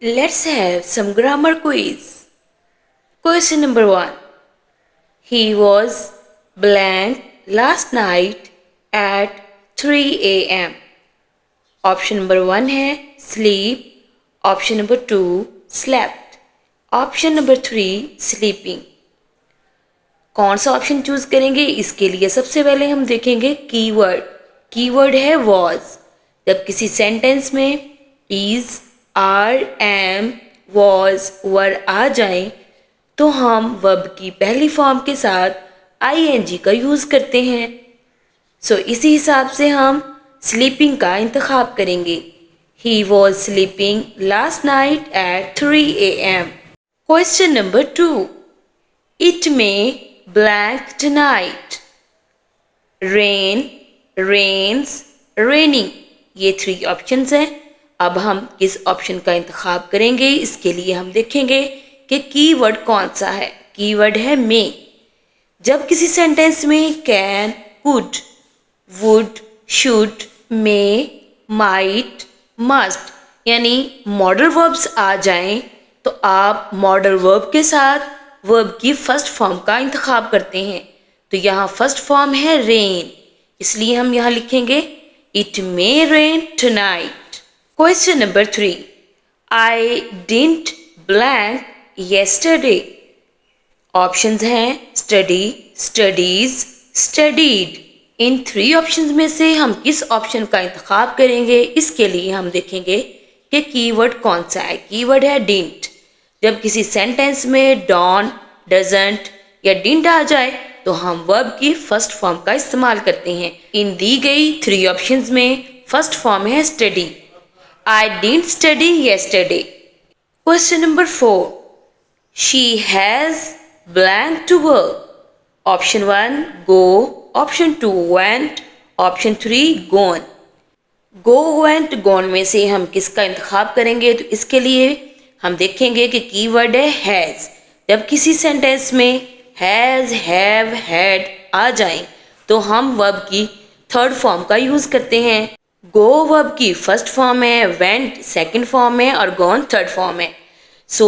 Let's have some grammar quiz. Question number 1. He was blank last night at 3 a.m. Option number 1 है sleep. Option number 2 slept. Option number 3 sleeping. कौन सा option choose करेंगे? इसके लिए सबसे पहले हम देखेंगे कीवर्ड. कीवर्ड है was. जब किसी सेंटेंस में is, are, am, was, were आ जाएं तो हम वर्ब की पहली फॉर्म के साथ ing का यूज करते हैं. सो इसी हिसाब से हम स्लीपिंग का इंतखाब करेंगे. He was sleeping last night at 3 a.m. Question number 2. It may blank tonight. Rain, rains, raining. ये 3 ऑप्शंस हैं. अब हम किस ऑप्शन का इंतखाब करेंगे? इसके लिए हम देखेंगे कि कीवर्ड कौन सा है. कीवर्ड है मे. जब किसी सेंटेंस में can, could, would, should, may, might, must यानी मॉडल वर्ब्स आ जाएं तो आप मॉडल वर्ब के साथ वर्ब की फर्स्ट फॉर्म का इंतखाब करते हैं. तो यहाँ फर्स्ट फॉर्म है रेन, इसलिए हम यहाँ लिखेंगे it may rain tonight. Question number 3. I didn't blank yesterday. Options हैं स्टडी, स्टडीज, स्टडीड. इन 3 ऑप्शंस में से हम किस ऑप्शन का इंतखाब करेंगे? इसके लिए हम देखेंगे कि कीवर्ड कौन सा है. कीवर्ड है डिडंट. जब किसी सेंटेंस में डॉन, डजंट या डिडंट आ जाए तो हम वर्ब की फर्स्ट फॉर्म का इस्तेमाल करते हैं. इन दी गई 3 ऑप्शंस में फर्स्ट फॉर्म है study. I didn't study yesterday. Question number 4. She has blank to work. Option 1 go, Option 2 went, Option 3 gone. Go, went, gone में से हम किसका इंतखाब करेंगे? तो इसके लिए हम देखेंगे कि कीवर्ड है has. जब किसी सेंटेंस में has, have, had आ जाए तो हम वर्ब की थर्ड फॉर्म का यूज करते हैं. go वर्ब की फर्स्ट फॉर्म है, went सेकंड फॉर्म है और gone थर्ड फॉर्म है. सो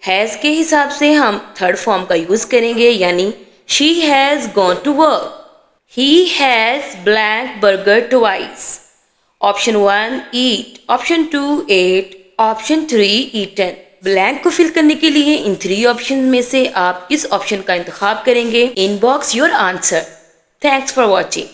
हैज़ के हिसाब से हम थर्ड फॉर्म का यूज करेंगे, यानी she has gone to work. He has blank burger twice. Option 1 eat, option 2 ate, option 3 eaten. Blank को फिल करने के लिए इन 3 ऑप्शन में से आप किस ऑप्शन का इंतखाब करेंगे? Inbox your answer. Thanks for watching.